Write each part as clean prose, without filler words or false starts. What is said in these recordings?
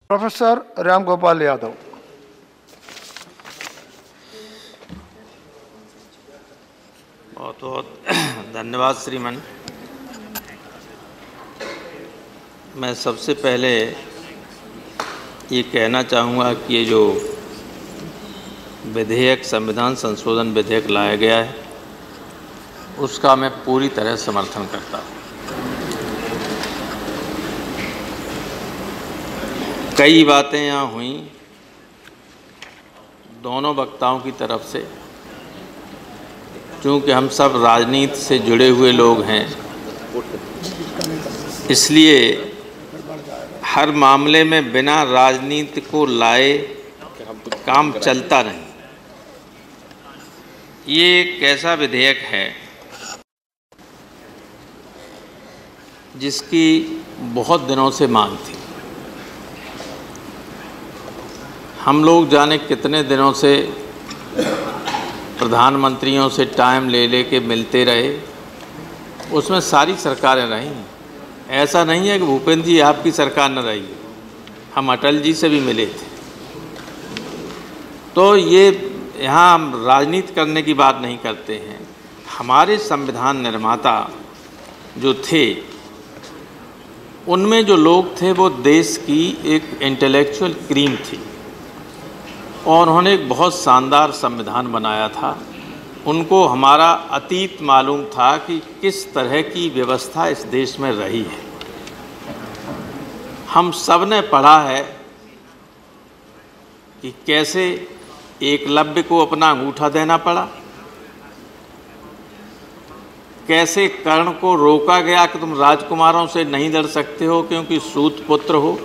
Professor Ram Gopal Yadav. बहुत बहुत धन्यवाद श्रीमान। मैं सबसे पहले ये कहना चाहूँगा कि ये जो विधेयक, संविधान संशोधन विधेयक लाया गया है, उसका मैं पूरी तरह समर्थन करता हूँ। कई बातें यहाँ हुई दोनों वक्ताओं की तरफ से। क्योंकि हम सब राजनीति से जुड़े हुए लोग हैं, इसलिए हर मामले में बिना राजनीति को लाए काम चलता नहीं। ये एक ऐसा विधेयक है जिसकी बहुत दिनों से मांग थी। हम लोग जाने कितने दिनों से प्रधानमंत्रियों से टाइम ले के मिलते रहे, उसमें सारी सरकारें रहीं। ऐसा नहीं है कि भूपेंद्र जी आपकी सरकार न रही, हम अटल जी से भी मिले थे। तो ये यहाँ हम राजनीति करने की बात नहीं करते हैं। हमारे संविधान निर्माता जो थे, उनमें जो लोग थे वो देश की एक इंटेलेक्चुअल क्रीम थी और उन्होंने एक बहुत शानदार संविधान बनाया था। उनको हमारा अतीत मालूम था कि किस तरह की व्यवस्था इस देश में रही है। हम सब ने पढ़ा है कि कैसे एकलव्य को अपना अंगूठा देना पड़ा, कैसे कर्ण को रोका गया कि तुम राजकुमारों से नहीं लड़ सकते हो क्योंकि सूत पुत्र हो।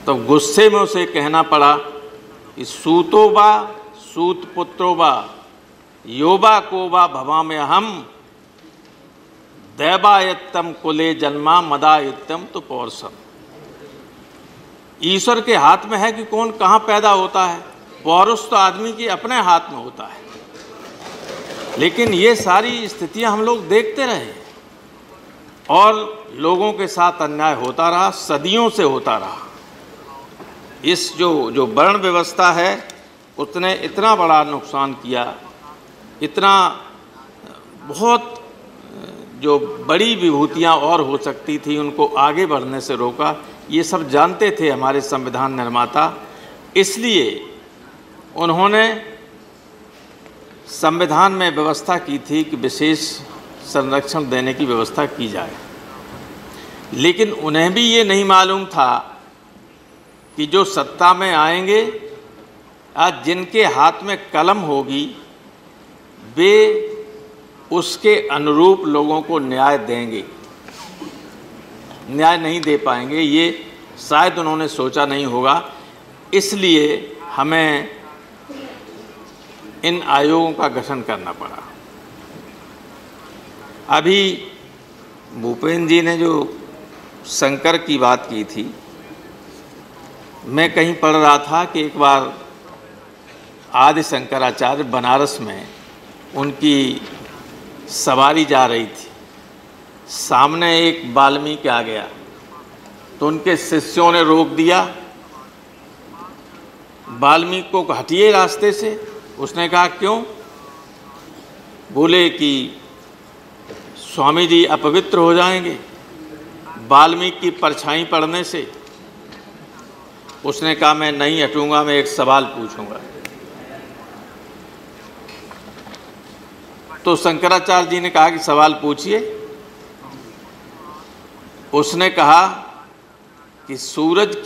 तो गुस्से में उसे कहना पड़ा कि सूतोबा सूत पुत्रोबा योबा कोबा भवा में हम दैवायत्तम कुले जन्मा मदायत्तम तो पौरुषम। ईश्वर के हाथ में है कि कौन कहाँ पैदा होता है, पौरुष तो आदमी के अपने हाथ में होता है। लेकिन ये सारी स्थितियां हम लोग देखते रहे और लोगों के साथ अन्याय होता रहा, सदियों से होता रहा। इस जो वर्ण व्यवस्था है उसने इतना बड़ा नुकसान किया, इतना बहुत जो बड़ी विभूतियाँ और हो सकती थी उनको आगे बढ़ने से रोका। ये सब जानते थे हमारे संविधान निर्माता, इसलिए उन्होंने संविधान में व्यवस्था की थी कि विशेष संरक्षण देने की व्यवस्था की जाए। लेकिन उन्हें भी ये नहीं मालूम था कि जो सत्ता में आएंगे, आज जिनके हाथ में कलम होगी, वे उसके अनुरूप लोगों को न्याय देंगे, न्याय नहीं दे पाएंगे। ये शायद उन्होंने सोचा नहीं होगा। इसलिए हमें इन आयोगों का गठन करना पड़ा। अभी भूपेंद्र जी ने जो शंकर की बात की थी, मैं कहीं पढ़ रहा था कि एक बार आदि शंकराचार्य बनारस में उनकी सवारी जा रही थी, सामने एक वाल्मीकि आ गया तो उनके शिष्यों ने रोक दिया, वाल्मीकि को हटिए रास्ते से। उसने कहा क्यों? बोले कि स्वामी जी अपवित्र हो जाएंगे वाल्मीकि की परछाई पड़ने से। उसने कहा मैं नहीं हटूंगा, मैं एक सवाल पूछूंगा। तो शंकराचार्य जी ने कहा कि सवाल पूछिए। उसने कहा कि सूरज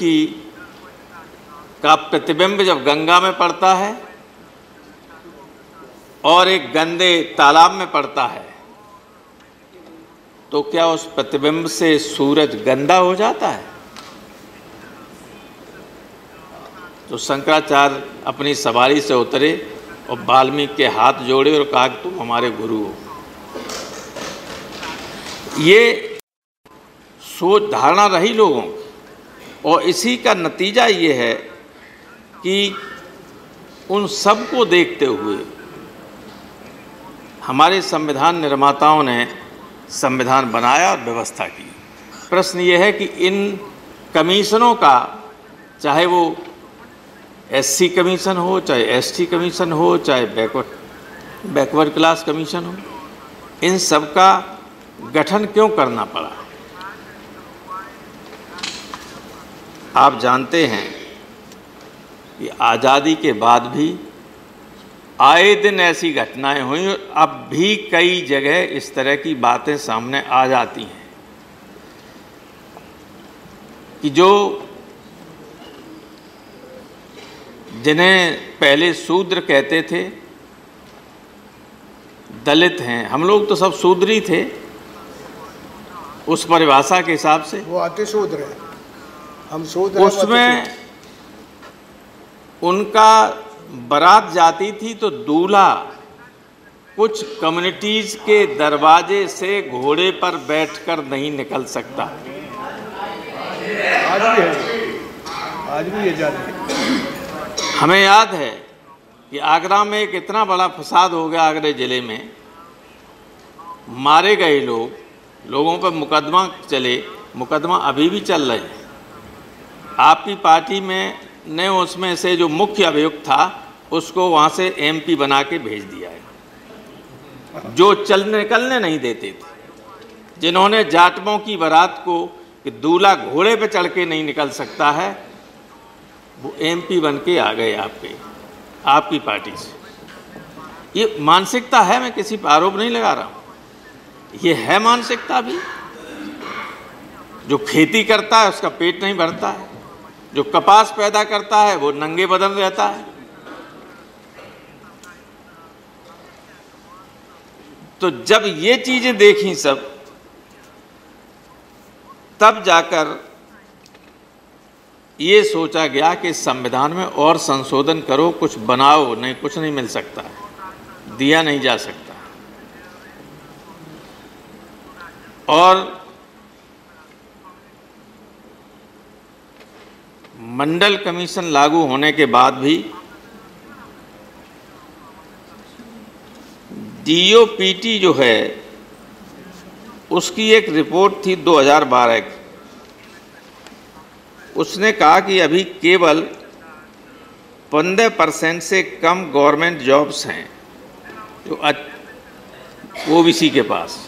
का प्रतिबिंब जब गंगा में पड़ता है और एक गंदे तालाब में पड़ता है, तो क्या उस प्रतिबिंब से सूरज गंदा हो जाता है? तो शंकराचार्य अपनी सवारी से उतरे और वाल्मीकि के हाथ जोड़े और कहा कि तुम हमारे गुरु हो। ये सोच धारणा रही लोगों की, और इसी का नतीजा ये है कि उन सब को देखते हुए हमारे संविधान निर्माताओं ने संविधान बनाया और व्यवस्था की। प्रश्न ये है कि इन कमीशनों का, चाहे वो एससी कमीशन हो, चाहे एसटी कमीशन हो, चाहे बैकवर्ड क्लास कमीशन हो, इन सब का गठन क्यों करना पड़ा? आप जानते हैं कि आज़ादी के बाद भी आए दिन ऐसी घटनाएं हुई और अब भी कई जगह इस तरह की बातें सामने आ जाती हैं कि जो जिन्हें पहले शूद्र कहते थे, दलित हैं, हम लोग तो सब शूद्र ही थे उस परिभाषा के हिसाब से। वो अतिशूद्र है, हम शूद्र हैं, वो उसमें उनका बारात जाती थी तो दूल्हा कुछ कम्युनिटीज के दरवाजे से घोड़े पर बैठकर नहीं निकल सकता। आज भी है, आज भी ये जाती है। हमें याद है कि आगरा में एक इतना बड़ा फसाद हो गया, आगरा ज़िले में मारे गए लोगों पर मुकदमा चले, मुकदमा अभी भी चल रहे हैं। आपकी पार्टी में ने उसमें से जो मुख्य अभियुक्त था उसको वहाँ से एमपी बना के भेज दिया है, जो निकलने नहीं देते थे, जिन्होंने जाटवों की बारात को कि दूल्हा घोड़े पे चढ़ के नहीं निकल सकता है, वो एमपी बन के आ गए आपकी पार्टी से। ये मानसिकता है, मैं किसी पर आरोप नहीं लगा रहा हूँ, ये है मानसिकता भी। जो खेती करता है उसका पेट नहीं भरता है, जो कपास पैदा करता है वो नंगे बदन रहता है। तो जब ये चीजें देखी सब, तब जाकर ये सोचा गया कि संविधान में और संशोधन करो, कुछ बनाओ। नहीं, कुछ नहीं मिल सकता, दिया नहीं जा सकता। और मंडल कमीशन लागू होने के बाद भी डीओपीटी जो है उसकी एक रिपोर्ट थी 2012 की, उसने कहा कि अभी केवल 15% से कम गवर्नमेंट जॉब्स हैं जो ओबीसी के पास,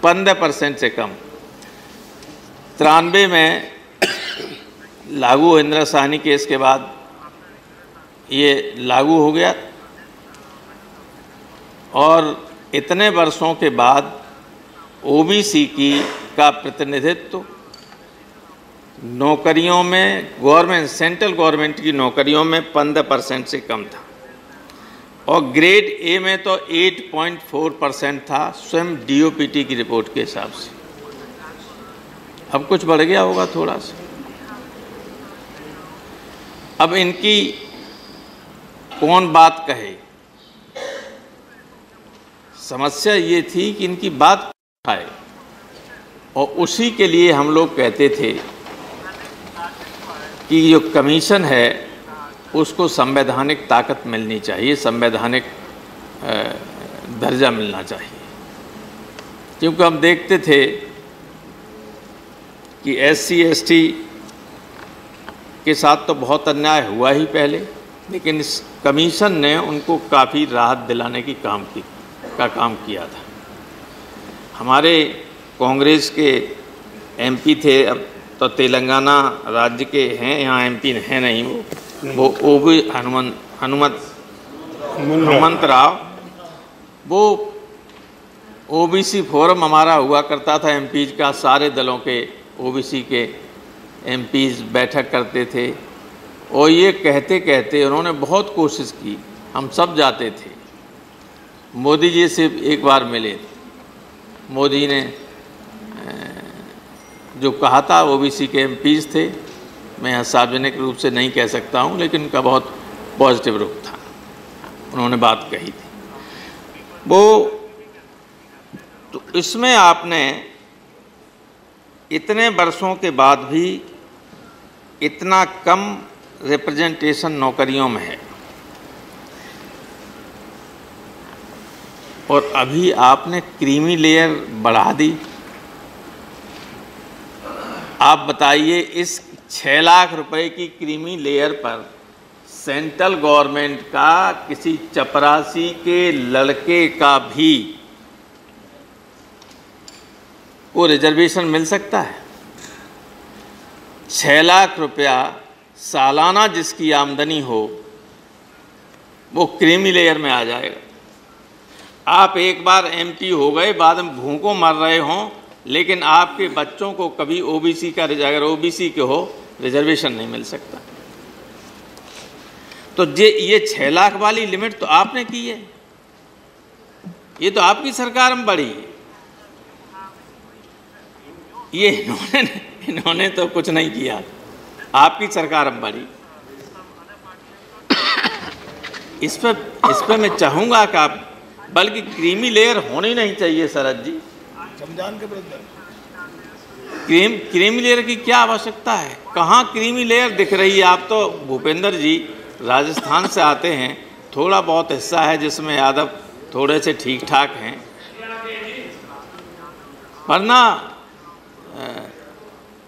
15% से कम। 93 में लागू इंदिरा साहनी केस के बाद ये लागू हो गया, और इतने वर्षों के बाद ओबीसी का प्रतिनिधित्व नौकरियों में, सेंट्रल गवर्नमेंट की नौकरियों में 15% से कम था, और ग्रेड ए में तो 8.4% था, स्वयं डीओपीटी की रिपोर्ट के हिसाब से। अब कुछ बढ़ गया होगा थोड़ा सा। अब इनकी कौन बात कहे? समस्या ये थी कि इनकी बात उठाए, और उसी के लिए हम लोग कहते थे कि जो कमीशन है उसको संवैधानिक ताकत मिलनी चाहिए, संवैधानिक दर्जा मिलना चाहिए। क्योंकि हम देखते थे कि एससी एसटी के साथ तो बहुत अन्याय हुआ ही पहले, लेकिन इस कमीशन ने उनको काफ़ी राहत दिलाने की काम किया था। हमारे कांग्रेस के एमपी थे, अब तो तेलंगाना राज्य के हैं, यहाँ एमपी है नहीं, वो भी हनुमंत राव, वो ओबीसी फोरम हमारा हुआ करता था एमपीज का, सारे दलों के ओबीसी के एमपीज बैठक करते थे, और ये कहते कहते उन्होंने बहुत कोशिश की, हम सब जाते थे। मोदी जी से एक बार मिले, मोदी ने जो कहा था, ओबीसी के एमपीज थे, मैं यहाँ सार्वजनिक रूप से नहीं कह सकता हूँ, लेकिन उनका बहुत पॉजिटिव रुख था, उन्होंने बात कही थी वो। तो इसमें आपने इतने वर्षों के बाद भी इतना कम रिप्रेजेंटेशन नौकरियों में है, और अभी आपने क्रीमी लेयर बढ़ा दी। आप बताइए, इस 6 लाख रुपए की क्रीमी लेयर पर सेंट्रल गवर्नमेंट का किसी चपरासी के लड़के का भी वो रिजर्वेशन मिल सकता है? 6 लाख रुपया सालाना जिसकी आमदनी हो वो क्रीमी लेयर में आ जाएगा। आप एक बार एमपी हो गए, बाद में भूखों मर रहे हों, लेकिन आपके बच्चों को कभी ओबीसी का, अगर ओबीसी के हो, रिजर्वेशन नहीं मिल सकता। तो ये 6 लाख वाली लिमिट तो आपने की है, ये तो आपकी सरकार में बढ़ी है। ये इन्होंने तो कुछ नहीं किया, आपकी सरकार में बढ़ी। इस पर मैं चाहूँगा कि आप, बल्कि क्रीमी लेयर होनी नहीं चाहिए शरद जी। संविधान के विरुद्ध क्रीमी लेयर की क्या आवश्यकता है? कहाँ क्रीमी लेयर दिख रही है? आप तो भूपेंद्र जी राजस्थान से आते हैं, थोड़ा बहुत हिस्सा है जिसमें यादव थोड़े से ठीक ठाक हैं, वरना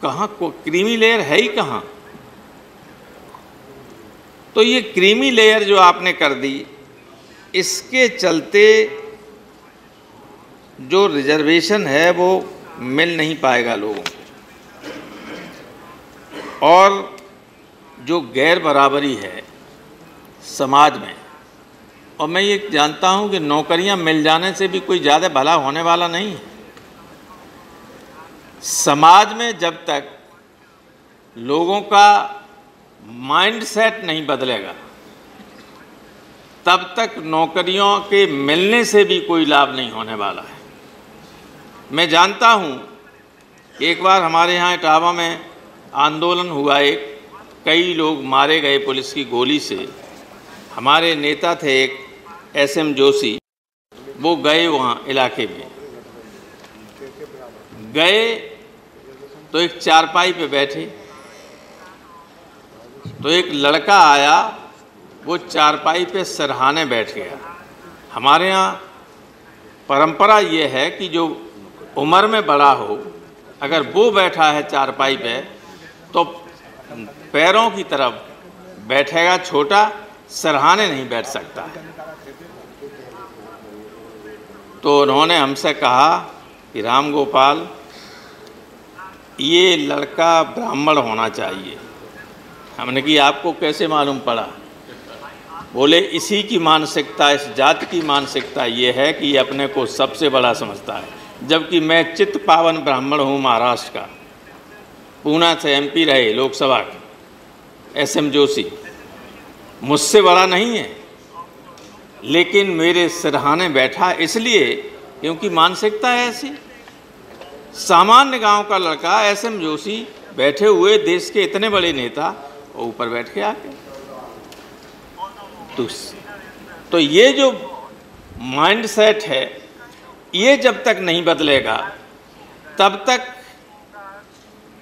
कहाँ को क्रीमी लेयर है ही कहाँ। तो ये क्रीमी लेयर जो आपने कर दी, इसके चलते जो रिजर्वेशन है वो मिल नहीं पाएगा लोगों को, और जो गैर बराबरी है समाज में, और मैं ये जानता हूँ कि नौकरियां मिल जाने से भी कोई ज़्यादा भला होने वाला नहीं है। समाज में जब तक लोगों का माइंडसेट नहीं बदलेगा, तब तक नौकरियों के मिलने से भी कोई लाभ नहीं होने वाला है। मैं जानता हूँ कि एक बार हमारे यहाँ इटावा में आंदोलन हुआ, कई लोग मारे गए पुलिस की गोली से। हमारे नेता थे एक SM जोशी, वो गए वहाँ इलाके में, गए तो एक चारपाई पे बैठे, तो एक लड़का आया, वो चारपाई पे सिरहाने बैठ गया। हमारे यहाँ परंपरा ये है कि जो उम्र में बड़ा हो, अगर वो बैठा है चारपाई पे, तो पैरों की तरफ बैठेगा, छोटा सिरहाने नहीं बैठ सकता। तो उन्होंने हमसे कहा कि राम गोपाल, ये लड़का ब्राह्मण होना चाहिए। हमने कि आपको कैसे मालूम पड़ा? बोले इसी की मानसिकता, इस जाति की मानसिकता ये है कि ये अपने को सबसे बड़ा समझता है, जबकि मैं चित्त पावन ब्राह्मण हूँ महाराष्ट्र का, पूना से MP रहे लोकसभा के SM जोशी, मुझसे बड़ा नहीं है, लेकिन मेरे सिरहाने बैठा इसलिए क्योंकि मानसिकता है ऐसी। सामान्य गांव का लड़का SM जोशी बैठे हुए, देश के इतने बड़े नेता, और ऊपर बैठ के आके तो ये जो माइंडसेट है, ये जब तक नहीं बदलेगा तब तक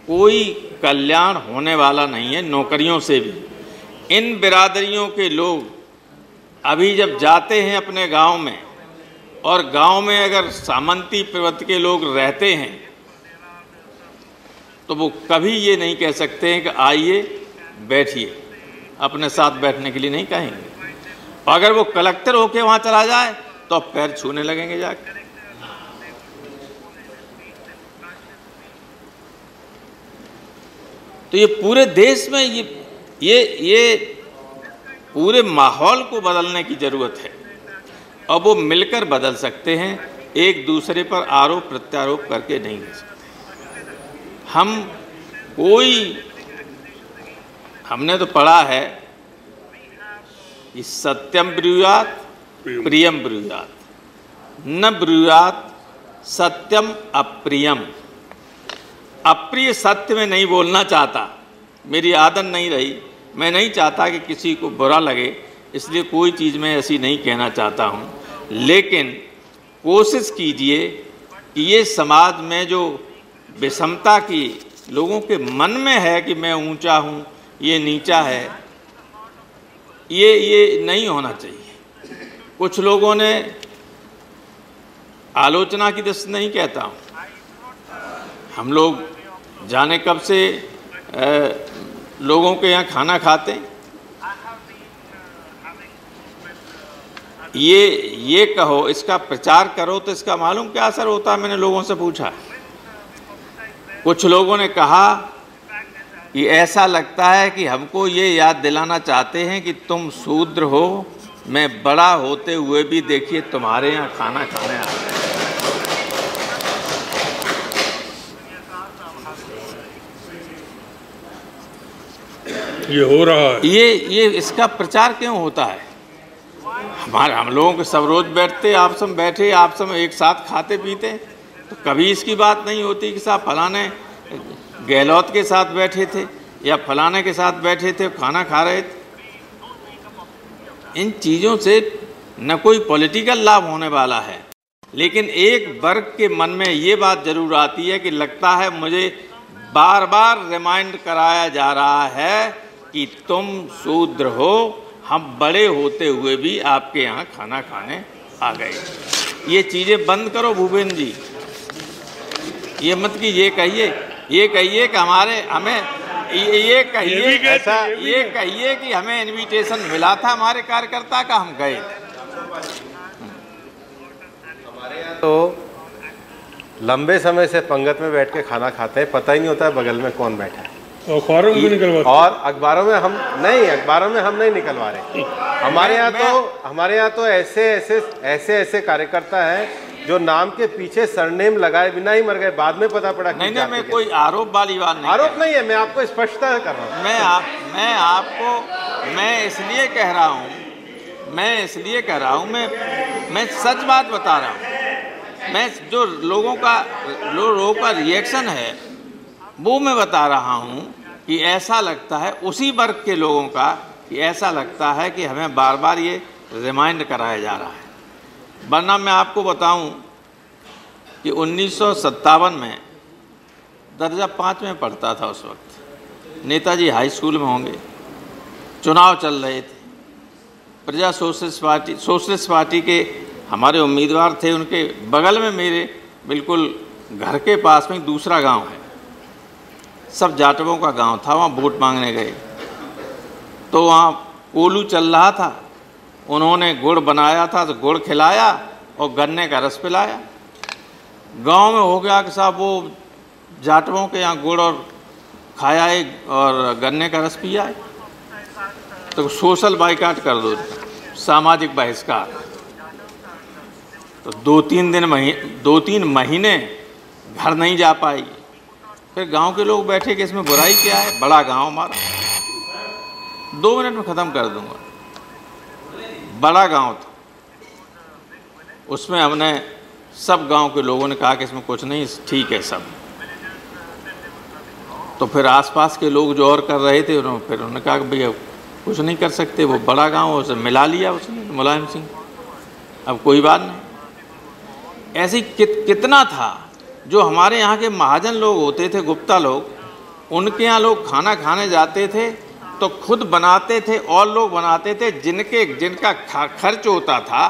कोई कल्याण होने वाला नहीं है। नौकरियों से भी इन बिरादरियों के लोग अभी जब जाते हैं अपने गांव में, और गांव में अगर सामंती प्रवृत्ति के लोग रहते हैं, तो वो कभी ये नहीं कह सकते हैं कि आइए बैठिए, अपने साथ बैठने के लिए नहीं कहेंगे। और अगर वो कलेक्टर होके वहाँ चला जाए तो अब पैर छूने लगेंगे जाके। तो ये पूरे देश में ये पूरे माहौल को बदलने की ज़रूरत है, और वो मिलकर बदल सकते हैं, एक दूसरे पर आरोप प्रत्यारोप करके नहीं दे सकते। हमने तो पढ़ा है कि सत्यम ब्रूयात प्रियम ब्रूयात, न ब्रूयात सत्यम अप्रियम। अप्रिय सत्य में नहीं बोलना चाहता, मेरी आदत नहीं रही, मैं नहीं चाहता कि किसी को बुरा लगे, इसलिए कोई चीज़ मैं ऐसी नहीं कहना चाहता हूँ। लेकिन कोशिश कीजिए कि ये समाज में जो विषमता की लोगों के मन में है कि मैं ऊंचा हूँ, ये नीचा है, ये नहीं होना चाहिए। कुछ लोगों ने आलोचना की दृष्टि नहीं कहता हूँ, हम लोग जाने कब से लोगों के यहाँ खाना खाते हैं। ये कहो, इसका प्रचार करो तो इसका मालूम क्या असर होता है। मैंने लोगों से पूछा, कुछ लोगों ने कहा कि ऐसा लगता है कि हमको ये याद दिलाना चाहते हैं कि तुम शूद्र हो, मैं बड़ा होते हुए भी देखिए तुम्हारे यहाँ खाना खाने आ रहे हैं। ये हो रहा है। ये इसका प्रचार क्यों होता है? हम लोगों के सब रोज बैठते, आप सब बैठे, आप सब एक साथ खाते पीते, तो कभी इसकी बात नहीं होती कि साहब फलाने गहलोत के साथ बैठे थे या फलाने के साथ बैठे थे, खाना खा रहे थे। इन चीज़ों से न कोई पॉलिटिकल लाभ होने वाला है, लेकिन एक वर्ग के मन में ये बात जरूर आती है कि लगता है मुझे बार बार रिमाइंड कराया जा रहा है कि तुम शूद्र हो, हम बड़े होते हुए भी आपके यहाँ खाना खाने आ गए। ये चीज़ें बंद करो भूपेंद्र जी। ये मत कि ये कहिए कि हमें ये कहिए कि हमें इनविटेशन मिला था हमारे कार्यकर्ता का, हम गए। तो लंबे समय से पंगत में बैठ के खाना खाते हैं, पता ही नहीं होता है बगल में कौन बैठा है। अखबारों में भी निकलवाते, और अखबारों में हम नहीं निकलवा रहे। हमारे यहाँ तो ऐसे कार्यकर्ता हैं जो नाम के पीछे सरनेम लगाए बिना ही मर गए, बाद में पता पड़ा। नहीं, मैं कोई आरोप वाली बात नहीं, आरोप नहीं है, मैं आपको स्पष्टता कर रहा हूँ। मैं इसलिए कह रहा हूँ, मैं सच बात बता रहा हूँ। मैं जो लोगों का रिएक्शन है वो मैं बता रहा हूँ कि ऐसा लगता है, उसी वर्ग के लोगों का, कि ऐसा लगता है कि हमें बार बार ये रिमाइंड कराया जा रहा है। वरना मैं आपको बताऊं कि 1957 में दर्जा 5 में पढ़ता था। उस वक्त नेताजी हाई स्कूल में होंगे, चुनाव चल रहे थे। प्रजा सोशलिस्ट पार्टी के हमारे उम्मीदवार थे। उनके बगल में मेरे बिल्कुल घर के पास में दूसरा गांव है, सब जाटवों का गांव था। वहाँ वोट मांगने गए तो वहाँ कोलू चल रहा था। उन्होंने गुड़ बनाया था तो गुड़ खिलाया और गन्ने का रस पिलाया। गांव में हो गया कि साहब वो जाटवों के यहाँ गुड़ और खाया है और गन्ने का रस पिया है, तो सोशल बाइकाट कर दो, सामाजिक बहिष्कार। तो 2-3 महीने घर नहीं जा पाई। फिर गांव के लोग बैठे कि इसमें बुराई क्या है, बड़ा गांव हमारा, 2 मिनट में ख़त्म कर दूंगा। बड़ा गांव था, उसमें हमने सब गांव के लोगों ने कहा कि इसमें कुछ नहीं, ठीक है सब। तो फिर आसपास के लोग जो और कर रहे थे उन्होंने कहा कि भैया कुछ नहीं कर सकते, वो बड़ा गांव, उसे मिला लिया उसने, मुलायम सिंह, अब कोई बात नहीं। ऐसी कितना था जो हमारे यहाँ के महाजन लोग होते थे, गुप्ता लोग, उनके यहाँ लोग खाना खाने जाते थे तो खुद बनाते थे और लोग बनाते थे। जिनका खर्च होता था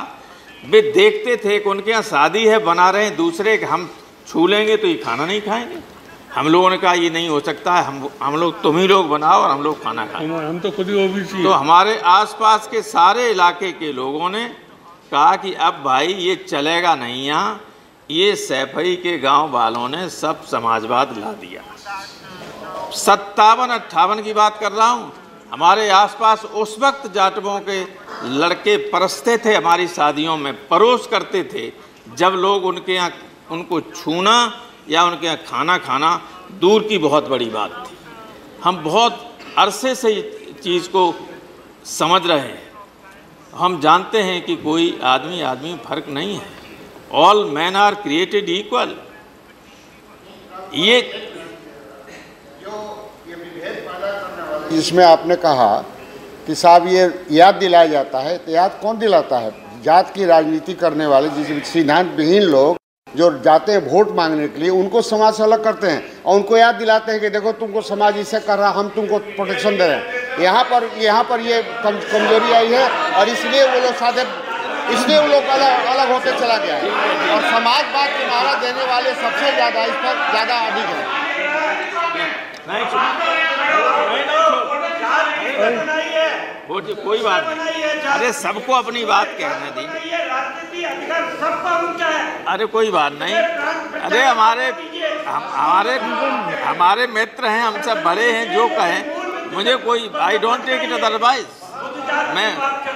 वे देखते थे कि उनके यहाँ शादी है, बना रहे हैं, दूसरे कि हम छू लेंगे तो ये खाना नहीं खाएंगे। हम लोगों ने कहा ये नहीं हो सकता है, हम लोग, तुम ही लोग बनाओ और हम लोग खाना खाएं। हम तो खुद ही ओबीसी। तो हमारे आसपास के सारे इलाके के लोगों ने कहा कि अब भाई ये चलेगा नहीं यहाँ। ये सैफई के गांव वालों ने सब समाजवाद ला दिया। 57-58 की बात कर रहा हूँ। हमारे आसपास उस वक्त जाटवों के लड़के परसते थे, हमारी शादियों में परोस करते थे। जब लोग उनके यहाँ, उनको छूना या उनके यहाँ खाना खाना दूर की बहुत बड़ी बात थी। हम बहुत अरसे से चीज़ को समझ रहे हैं। हम जानते हैं कि कोई आदमी फर्क नहीं है। All man are created equal. ये जिसमें आपने कहा कि साहब ये याद दिलाया जाता है, तो याद कौन दिलाता है? जात की राजनीति करने वाले, जिस सिद्धांत विहीन लोग जो जाते हैं वोट मांगने के लिए, उनको समाज से अलग करते हैं और उनको याद दिलाते हैं कि देखो तुमको समाज इससे कर रहा, हम तुमको प्रोटेक्शन दे रहे हैं। यहाँ पर ये कमजोरी आई है और इसलिए वो लोग अलग होते चला गया है। और समाजवाद के नारा देने वाले सबसे ज़्यादा इस पर ज़्यादा अधिक है। वो जो कोई बात नहीं, अरे सबको अपनी बात कहने दी। अरे कोई बात नहीं, अरे हमारे मित्र हैं, हम सब बड़े हैं, जो कहें मुझे कोई, I don't take it otherwise,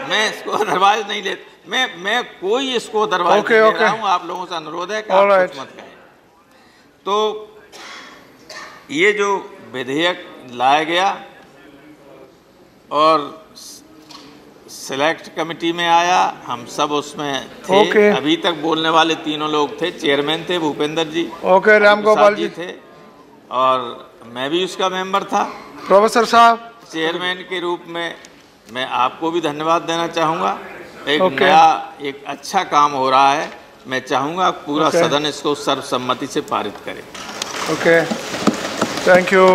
मैं इसको अदरवाइज नहीं ले, मैं कोई इसको अदरवाइज नहीं ले रहा हूँ। आप लोगों से अनुरोध है कि आप कुछ मत कहें। तो ये जो विधेयक लाया गया और सिलेक्ट कमेटी में आया, हम सब उसमें थे। अभी तक बोलने वाले तीनों लोग थे, चेयरमैन थे भूपेंद्र जी, राम गोपाल जी थे, और मैं भी उसका मेंबर था। प्रोफेसर साहब, चेयरमैन के रूप में मैं आपको भी धन्यवाद देना चाहूँगा। एक नया, एक अच्छा काम हो रहा है, मैं चाहूँगा पूरा सदन इसको सर्वसम्मति से पारित करे। Okay, thank you.